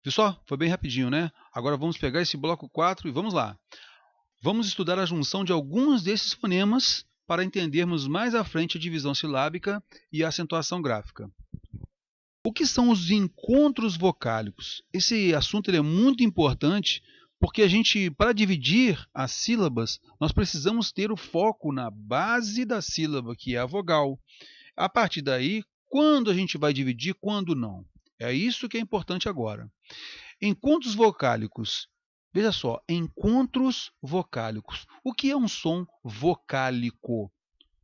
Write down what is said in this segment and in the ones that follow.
Viu só? Foi bem rapidinho, né? Agora vamos pegar esse bloco 4 e vamos lá. Vamos estudar a junção de alguns desses fonemas para entendermos mais à frente a divisão silábica e a acentuação gráfica. O que são os encontros vocálicos? Esse assunto ele é muito importante porque para dividir as sílabas, nós precisamos ter o foco na base da sílaba, que é a vogal. A partir daí, quando a gente vai dividir, quando não. É isso que é importante agora. Encontros vocálicos. Veja só, encontros vocálicos. O que é um som vocálico?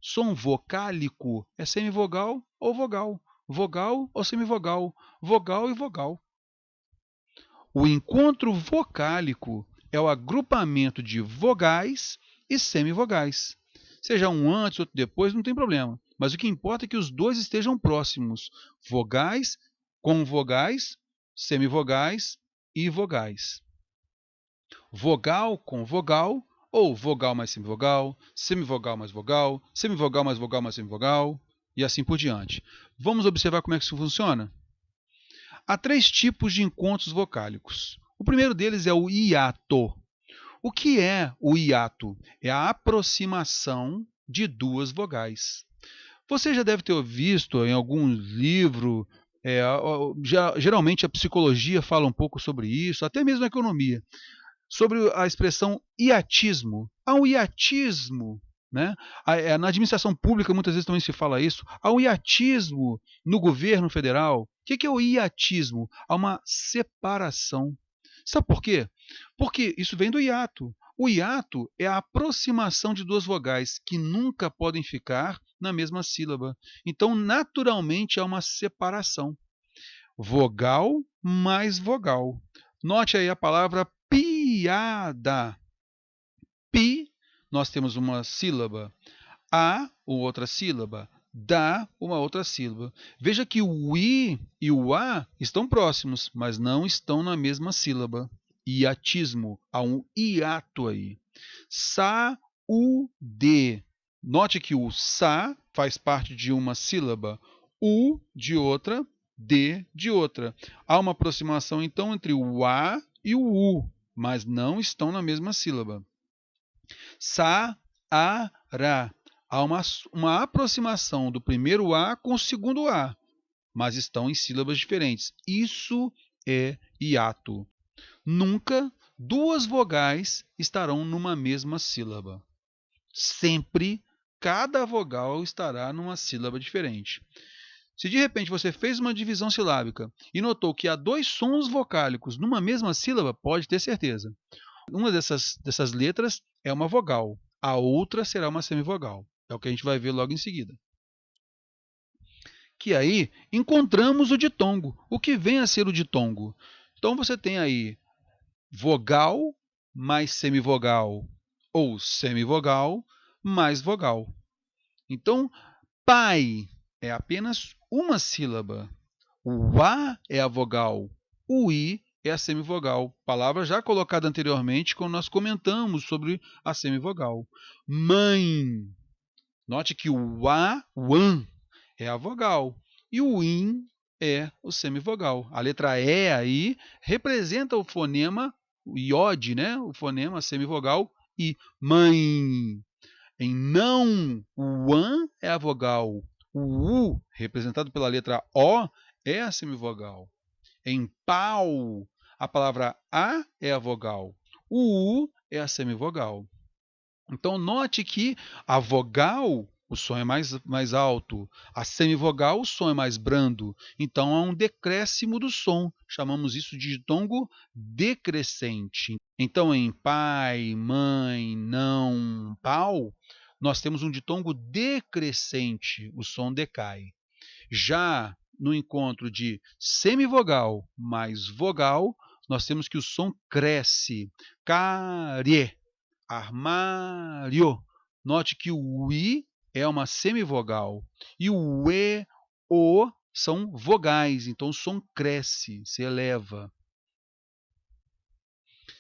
Som vocálico é semivogal ou vogal, vogal ou semivogal, vogal e vogal. O encontro vocálico é o agrupamento de vogais e semivogais. Seja um antes, outro depois, não tem problema. Mas o que importa é que os dois estejam próximos. Vogais com vogais, semivogais e vogais. Vogal com vogal, ou vogal mais semivogal mais vogal mais vogal mais semivogal, e assim por diante. Vamos observar como é que isso funciona? Há 3 tipos de encontros vocálicos. O primeiro deles é o hiato. O que é o hiato? É a aproximação de 2 vogais. Você já deve ter visto em algum livro, geralmente a psicologia fala um pouco sobre isso, até mesmo a economia, sobre a expressão hiatismo. Há um hiatismo, né? Na administração pública muitas vezes também se fala isso. Há um hiatismo no governo federal. O que é o hiatismo? Há uma separação. Sabe por quê? Porque isso vem do hiato. O hiato é a aproximação de 2 vogais que nunca podem ficar na mesma sílaba. Então, naturalmente, há uma separação. Vogal mais vogal. Note aí a palavra piada. Pi, nós temos uma sílaba. A, uma outra sílaba. Da, uma outra sílaba. Veja que o I e o A estão próximos, mas não estão na mesma sílaba. Hiatismo. Há um hiato aí. Saúde. Note que o sa faz parte de uma sílaba, u de outra, d de outra. Há uma aproximação, então, entre o a e o u, mas não estão na mesma sílaba. Sa, a, ra. Há uma aproximação do primeiro a com o segundo a, mas estão em sílabas diferentes. Isso é hiato. Nunca 2 vogais estarão numa mesma sílaba. Sempre cada vogal estará numa sílaba diferente. Se de repente você fez uma divisão silábica e notou que há 2 sons vocálicos numa mesma sílaba, pode ter certeza. Uma dessas letras é uma vogal, a outra será uma semivogal. É o que a gente vai ver logo em seguida. Que aí encontramos o ditongo. O que vem a ser o ditongo? Então você tem aí vogal mais semivogal ou semivogal mais vogal. Então, pai é apenas uma sílaba. O A é a vogal, o I é a semivogal. Palavra já colocada anteriormente quando nós comentamos sobre a semivogal. Mãe. Note que o A, o AN, é a vogal e o IN é o semivogal. A letra E aí representa o fonema o iode, né? O fonema semivogal e mãe. Em não, o an é a vogal. O u, representado pela letra O, é a semivogal. Em pau, a palavra a é a vogal. O u é a semivogal. Então, note que a vogal, o som é mais alto. A semivogal, o som é mais brando. Então, há um decréscimo do som. Chamamos isso de ditongo decrescente. Então, em pai, mãe, não, pau, nós temos um ditongo decrescente. O som decai. Já no encontro de semivogal mais vogal, nós temos que o som cresce. Carie. Armário. Note que o I é uma semivogal e o E, O são vogais, então o som cresce, se eleva.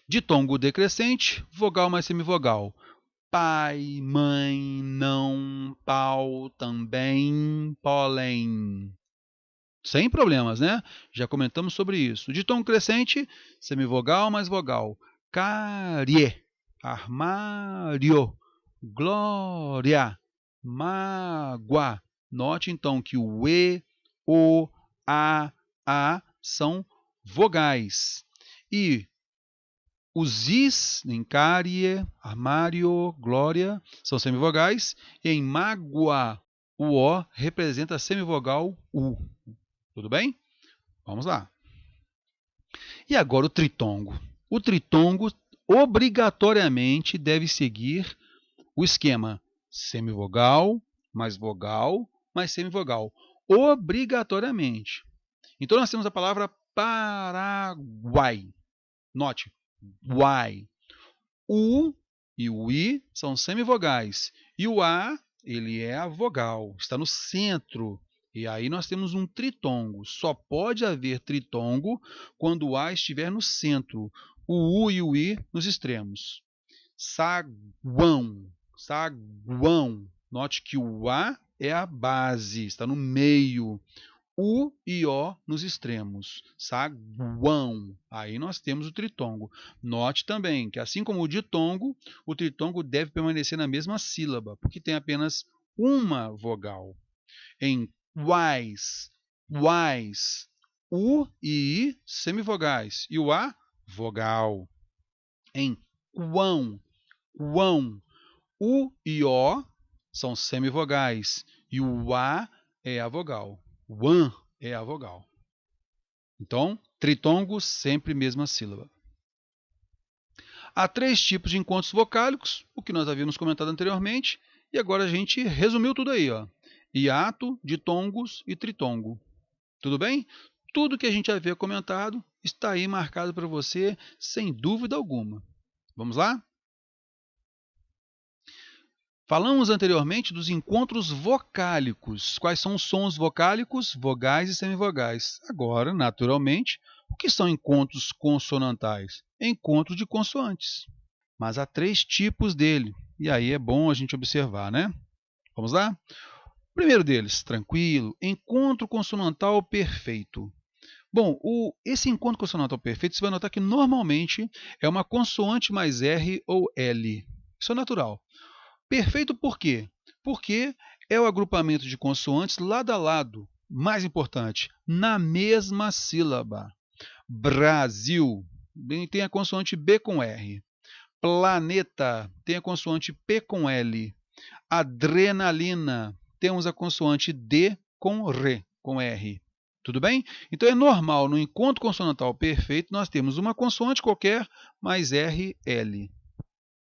Ditongo decrescente, vogal mais semivogal. Pai, mãe, não, pau, também, pólen. Sem problemas, né? Já comentamos sobre isso. Ditongo crescente, semivogal mais vogal. Carie, armário, glória, mágoa. Note então que o E, O, A são vogais. E os Is, em carie, armário, glória, são semivogais. E em mágoa, o O representa a semivogal U. Tudo bem? Vamos lá. E agora o tritongo. O tritongo obrigatoriamente deve seguir o esquema semivogal, mais vogal, mais semivogal. Obrigatoriamente. Então nós temos a palavra Paraguai. Note, uai. U e o I são semivogais. E o A, ele é a vogal, está no centro. E aí nós temos um tritongo. Só pode haver tritongo quando o A estiver no centro, o U e o I nos extremos. Saguão, saguão. Note que o A é a base, está no meio. U e O nos extremos. Saguão. Aí nós temos o tritongo. Note também que, assim como o ditongo, o tritongo deve permanecer na mesma sílaba, porque tem apenas uma vogal. Em uais, uais, U e I, semivogais. E o A, vogal. Em quão, quão, U e O são semivogais. E o A é a vogal. Wan é a vogal. Então, tritongo, sempre mesma sílaba. Há 3 tipos de encontros vocálicos, o que nós havíamos comentado anteriormente, e agora a gente resumiu tudo aí, ó. Hiato, ditongos e tritongo. Tudo bem? Tudo que a gente havia comentado está aí marcado para você, sem dúvida alguma. Vamos lá? Falamos anteriormente dos encontros vocálicos. Quais são os sons vocálicos? Vogais e semivogais. Agora, naturalmente, o que são encontros consonantais? Encontros de consoantes. Mas há 3 tipos dele. E aí é bom a gente observar, né? Vamos lá? O primeiro deles, tranquilo, encontro consonantal perfeito. Bom, esse encontro consonantal perfeito, você vai notar que normalmente é uma consoante mais R ou L. Isso é natural. Perfeito por quê? Porque é o agrupamento de consoantes lado a lado. Mais importante, na mesma sílaba. Brasil tem a consoante B com R. Planeta tem a consoante P com L. Adrenalina temos a consoante D com R, com R. Tudo bem? Então é normal, no encontro consonantal perfeito, nós temos uma consoante qualquer mais R, L.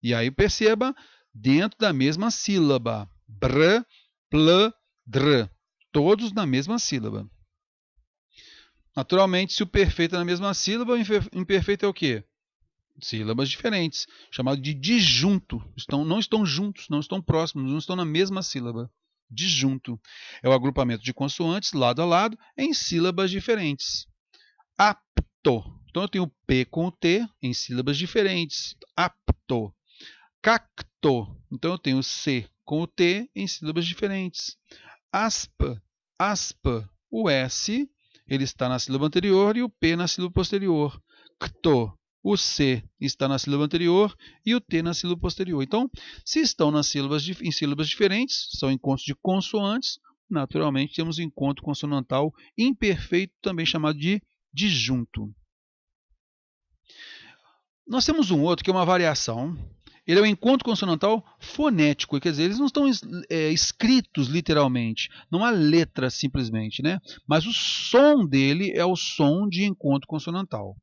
E aí perceba, dentro da mesma sílaba. Br, pl, dr. Todos na mesma sílaba. Naturalmente, se o perfeito é na mesma sílaba, o imperfeito é o quê? Sílabas diferentes, chamado de disjunto. Não estão juntos, não estão próximos, não estão na mesma sílaba. Disjunto. É o agrupamento de consoantes lado a lado em sílabas diferentes. Apto. Então eu tenho P com o T em sílabas diferentes. Apto. Cacto. Então eu tenho C com o T em sílabas diferentes. Aspa. Aspa. O S ele está na sílaba anterior e o P na sílaba posterior. Cto. O C está na sílaba anterior e o T na sílaba posterior. Então, se estão em sílabas diferentes, são encontros de consoantes, naturalmente temos encontro consonantal imperfeito, também chamado de disjunto. Nós temos um outro que é uma variação. Ele é um encontro consonantal fonético, quer dizer, eles não estão escritos literalmente, não há letra simplesmente, né? Mas o som dele é o som de encontro consonantal.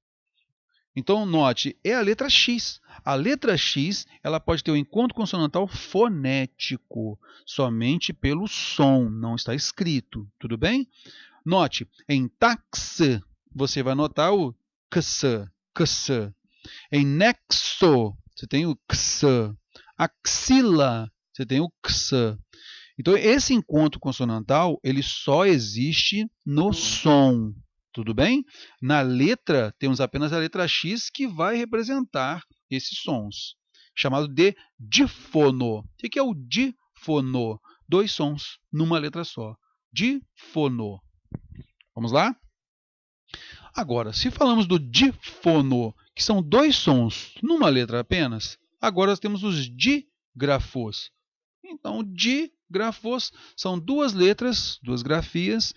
Então, note, é a letra X. A letra X ela pode ter um encontro consonantal fonético, somente pelo som, não está escrito. Tudo bem? Note, em tax, você vai notar o ks, ks. Em nexo, você tem o ks. Axila, você tem o ks. Então, esse encontro consonantal ele só existe no som. Tudo bem? Na letra, temos apenas a letra X que vai representar esses sons, chamado de dífono. O que é o dífono? 2 sons numa letra só. Dífono. Vamos lá? Agora, se falamos do difono, que são dois sons numa letra apenas, agora nós temos os dígrafos. Então, dígrafos são duas letras, duas grafias,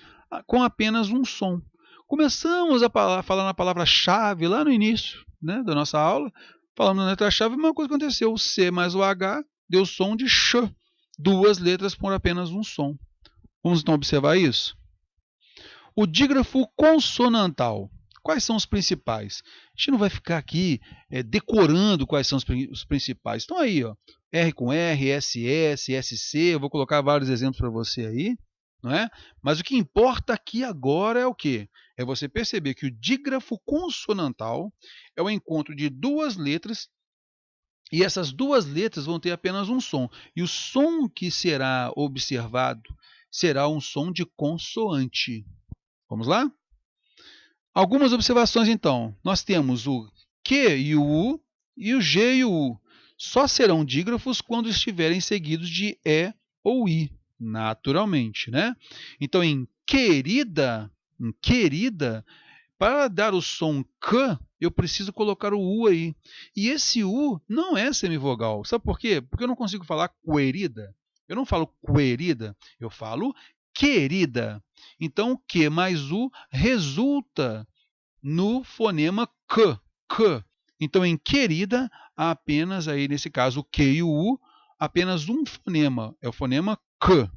com apenas um som. Começamos a falar na palavra-chave lá no início, né, da nossa aula, falando na letra-chave, uma coisa aconteceu, o C mais o H deu som de X, duas letras por apenas um som. Vamos então observar isso? O dígrafo consonantal. Quais são os principais? A gente não vai ficar aqui decorando quais são os principais. Estão aí, ó, R com R, SS, SC, eu vou colocar vários exemplos para você aí, não é? Mas o que importa aqui agora é o quê? É você perceber que o dígrafo consonantal é o encontro de duas letras e essas duas letras vão ter apenas um som. E o som que será observado será um som de consoante. Vamos lá? Algumas observações, então. Nós temos o Q e o U e o G e o U. Só serão dígrafos quando estiverem seguidos de E ou I, naturalmente, né? Então, em querida, para dar o som K, eu preciso colocar o U aí. E esse U não é semivogal. Sabe por quê? Porque eu não consigo falar querida. Eu não falo querida, eu falo querida. Então, Q mais U resulta no fonema K. K. Então, em querida, há apenas, aí, nesse caso, o Q e o U, apenas um fonema. É o fonema K.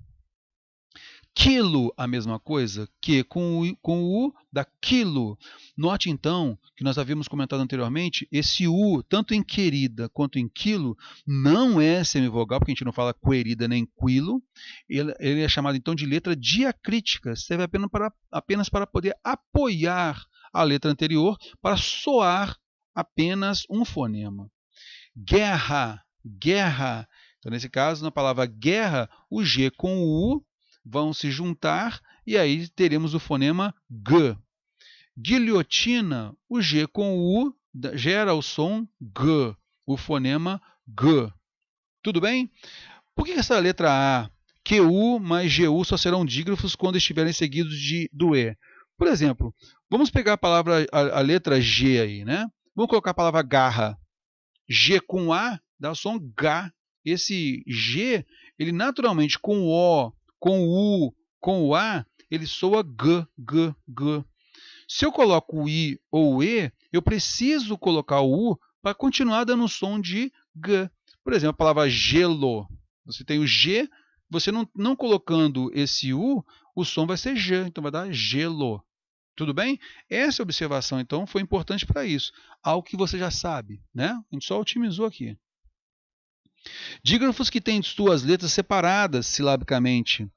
Quilo, a mesma coisa, que com o U dá quilo. Note, então, que nós havíamos comentado anteriormente, esse U, tanto em querida quanto em quilo, não é semivogal, porque a gente não fala querida nem quilo. Ele é chamado, então, de letra diacrítica. Serve apenas para poder apoiar a letra anterior, para soar apenas um fonema. Guerra, guerra. Então, nesse caso, na palavra guerra, o G com o U vão se juntar e aí teremos o fonema G. Guilhotina, o G com o U gera o som G, o fonema G. Tudo bem? Por que essa letra A, QU mais GU só serão dígrafos quando estiverem seguidos do E? Por exemplo, vamos pegar a letra G aí, né? Vamos colocar a palavra garra. G com A dá o som G. Esse G, ele naturalmente com o O, com o U, com o A, ele soa G, G, G. Se eu coloco o I ou o E, eu preciso colocar o U para continuar dando o som de G. Por exemplo, a palavra gelo. Você tem o G, você não colocando esse U, o som vai ser G, então vai dar gelo. Tudo bem? Essa observação, então, foi importante para isso. Algo que você já sabe, né? A gente só otimizou aqui. Dígrafos que têm suas letras separadas silabicamente.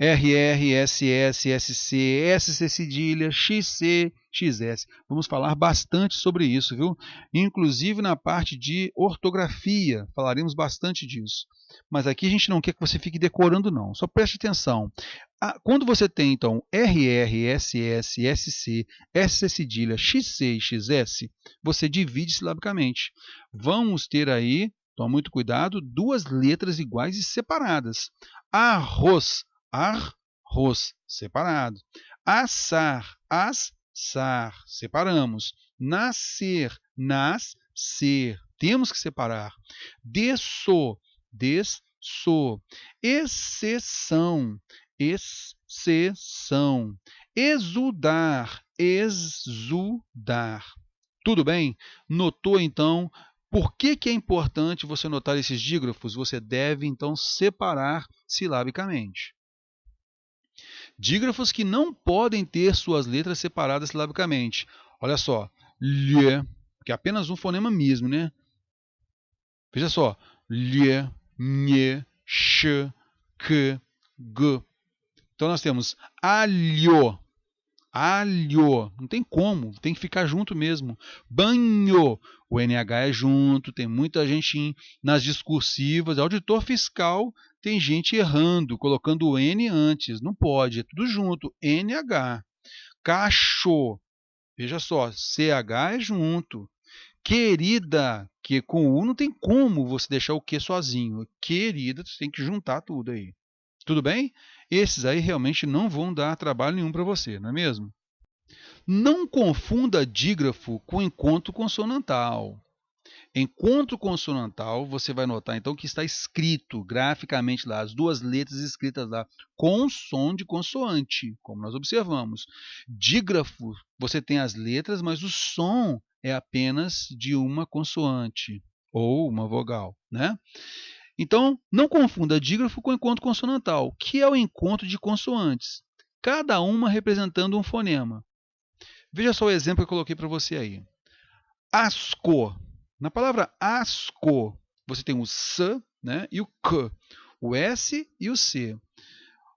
RR, SS, SC, SC cedilha, XC, XS. Vamos falar bastante sobre isso, viu? Inclusive na parte de ortografia, falaremos bastante disso. Mas aqui a gente não quer que você fique decorando, não. Só preste atenção. Quando você tem, então, RR, SS, SC, SC cedilha, XC e XS, você divide silabicamente. Vamos ter aí, toma muito cuidado, duas letras iguais e separadas. Arroz. Arroz, separado. Assar, assar, separamos. Nascer, nascer, temos que separar. Desso, desso. Exceção, exceção. Exudar, exudar. Tudo bem? Notou, então, por que é importante você notar esses dígrafos? Você deve, então, separar silabicamente. Dígrafos que não podem ter suas letras separadas silabicamente. Olha só, lhe, que é apenas um fonema mesmo, né? Veja só, lhe, nhe, sh, k, g. Então nós temos alho, alho, não tem como, tem que ficar junto mesmo. Banho, o NH é junto, tem muita gente nas discursivas, auditor fiscal, tem gente errando, colocando o N antes, não pode, é tudo junto, NH. Cacho, veja só, CH é junto. Querida, que com U não tem como você deixar o Q sozinho. Querida, você tem que juntar tudo aí. Tudo bem? Esses aí realmente não vão dar trabalho nenhum para você, não é mesmo? Não confunda dígrafo com encontro consonantal. Encontro consonantal, você vai notar então que está escrito graficamente lá, as duas letras escritas lá, com som de consoante, como nós observamos. Dígrafo, você tem as letras, mas o som é apenas de uma consoante ou uma vogal, né? Então, não confunda dígrafo com encontro consonantal, que é o encontro de consoantes, cada uma representando um fonema. Veja só o exemplo que eu coloquei para você aí. Asco. Na palavra asco, você tem o S, né, e o K, o S e o C.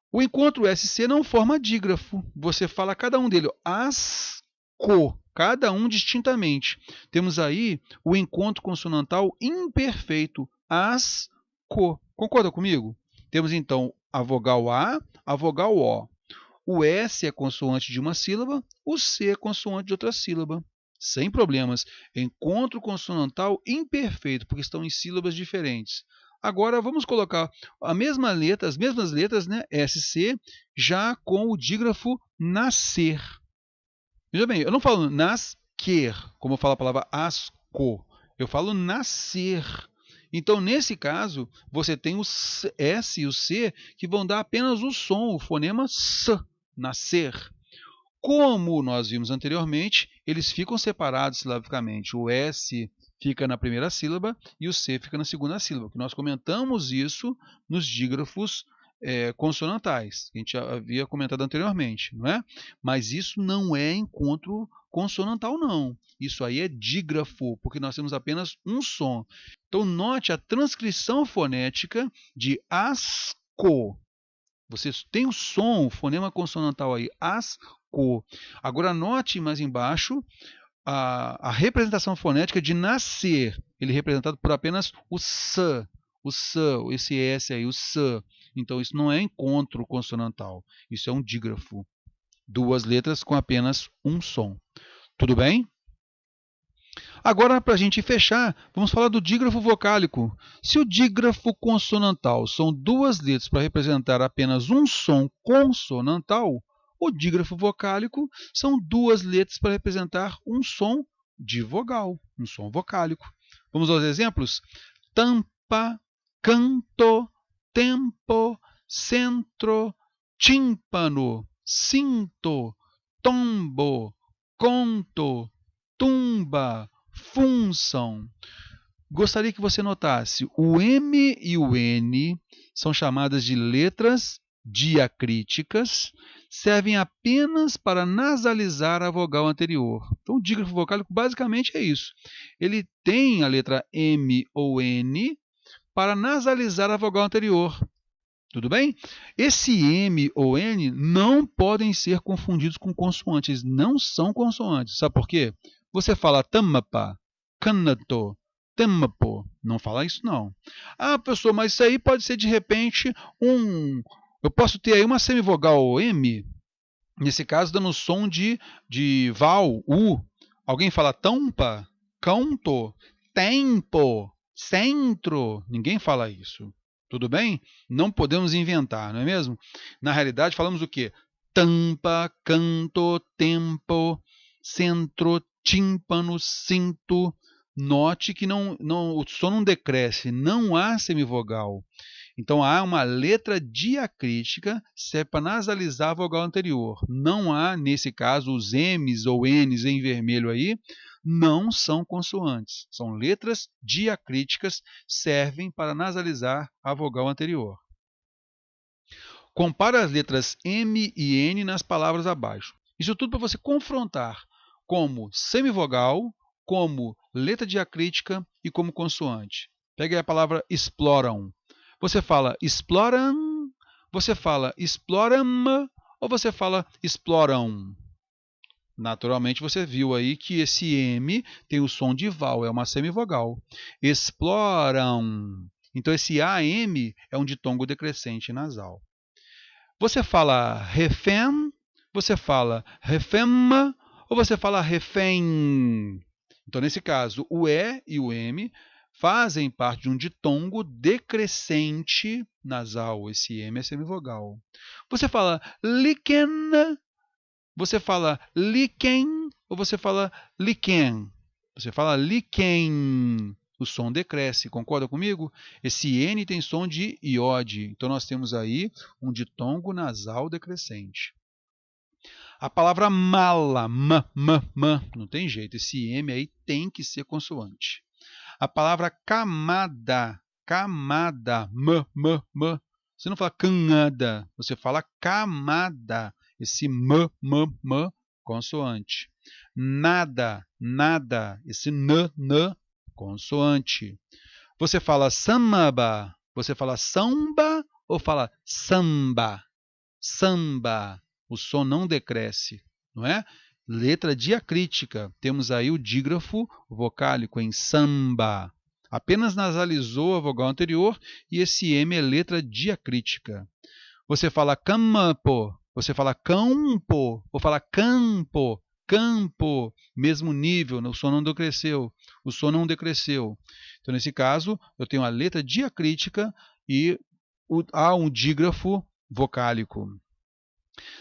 O encontro SC não forma dígrafo. Você fala cada um deles, asco, cada um distintamente. Temos aí o encontro consonantal imperfeito, asco. Concorda comigo? Temos então a vogal a vogal O. O S é consoante de uma sílaba, o C é consoante de outra sílaba. Sem problemas. Encontro consonantal imperfeito, porque estão em sílabas diferentes. Agora vamos colocar a mesma letra, as mesmas letras, né, SC, já com o dígrafo nascer. Veja bem, eu não falo nascer, como eu falo a palavra asco. Eu falo nascer. Então, nesse caso, você tem o S e o C que vão dar apenas o som, o fonema S, nascer. Como nós vimos anteriormente, eles ficam separados silabicamente. O S fica na primeira sílaba e o C fica na segunda sílaba. Nós comentamos isso nos dígrafos consonantais, que a gente já havia comentado anteriormente, não é? Mas isso não é encontro consonantal, não. Isso aí é dígrafo, porque nós temos apenas um som. Então, note a transcrição fonética de asco. Você tem o som, o fonema consonantal aí, asco. Agora, note mais embaixo a representação fonética de nascer. Ele é representado por apenas o S, esse S aí, o S. Então, isso não é encontro consonantal. Isso é um dígrafo. Duas letras com apenas um som. Tudo bem? Agora, para a gente fechar, vamos falar do dígrafo vocálico. Se o dígrafo consonantal são duas letras para representar apenas um som consonantal, o dígrafo vocálico são duas letras para representar um som de vogal, um som vocálico. Vamos aos exemplos? Tampa, canto, tempo, centro, tímpano, cinto, tombo, conto, tumba, função. Gostaria que você notasse, o M e o N são chamadas de letras diacríticas, servem apenas para nasalizar a vogal anterior. Então, o dígrafo vocálico basicamente é isso. Ele tem a letra M ou N para nasalizar a vogal anterior. Tudo bem? Esse M ou N não podem ser confundidos com consoantes. Não são consoantes. Sabe por quê? Você fala tamapa, canato, tempo. Não fala isso, não. Ah, professor, mas isso aí pode ser de repente eu posso ter aí uma semivogal M, nesse caso dando o som de val, U. Alguém fala tampa, canto, tempo, centro. Ninguém fala isso. Tudo bem? Não podemos inventar, não é mesmo? Na realidade, falamos o quê? Tampa, canto, tempo, centro, tímpano, cinto. Note que o som não decresce, não há semivogal. Então, há uma letra diacrítica, serve para nasalizar a vogal anterior. Não há, nesse caso, os M's ou N's em vermelho aí, não são consoantes. São letras diacríticas, servem para nasalizar a vogal anterior. Compare as letras M e N nas palavras abaixo. Isso tudo para você confrontar como semivogal, como letra diacrítica e como consoante. Pegue a palavra exploram. Você fala exploram, você fala exploram ou você fala exploram? Naturalmente você viu aí que esse M tem o som de val, é uma semivogal. Exploram. Então esse AM é um ditongo decrescente nasal. Você fala refém, você fala refema ou você fala refém? Então nesse caso o E e o M fazem parte de um ditongo decrescente nasal. Esse M é semivogal. Você fala liken, você fala liken ou você fala liken? Você fala liken. O som decresce. Concorda comigo? Esse N tem som de iode. Então, nós temos aí um ditongo nasal decrescente. A palavra mala, não tem jeito. Esse M aí tem que ser consoante. A palavra camada, você não fala canada, você fala camada. Esse consoante. Nada, esse consoante. Você fala samba, você fala samba ou fala samba? Samba. O som não decresce, não é? Letra diacrítica. Temos aí o dígrafo vocálico em samba. Apenas nasalizou a vogal anterior e esse M é letra diacrítica. Você fala campo, você fala campo, ou fala campo, campo, mesmo nível, o som não decresceu, o som não decresceu. Então, nesse caso, eu tenho a letra diacrítica e há um dígrafo vocálico.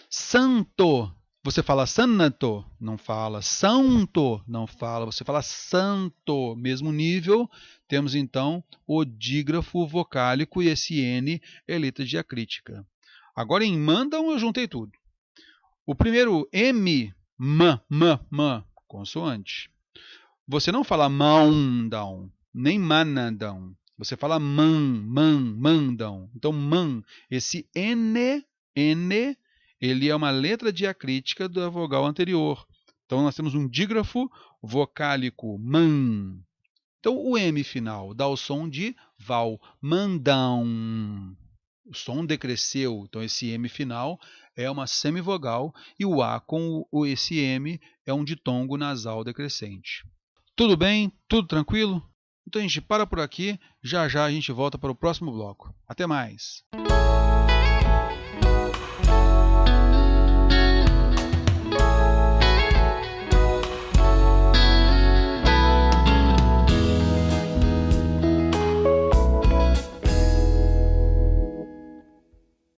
Santo, você fala santo, não fala. Santo, não fala. Você fala santo, mesmo nível. Temos então o dígrafo vocálico e esse N é letra diacrítica. Agora em mandam eu juntei tudo. O primeiro M, consoante. Você não fala mandam, nem manadão. Você fala mandam. Então man, esse N, ele é uma letra diacrítica da vogal anterior. Então, nós temos um dígrafo vocálico, man. Então, o M final dá o som de val, mandão. O som decresceu, então esse M final é uma semivogal e o A com esse M é um ditongo nasal decrescente. Tudo bem? Tudo tranquilo? Então, a gente para por aqui. Já já a gente volta para o próximo bloco. Até mais!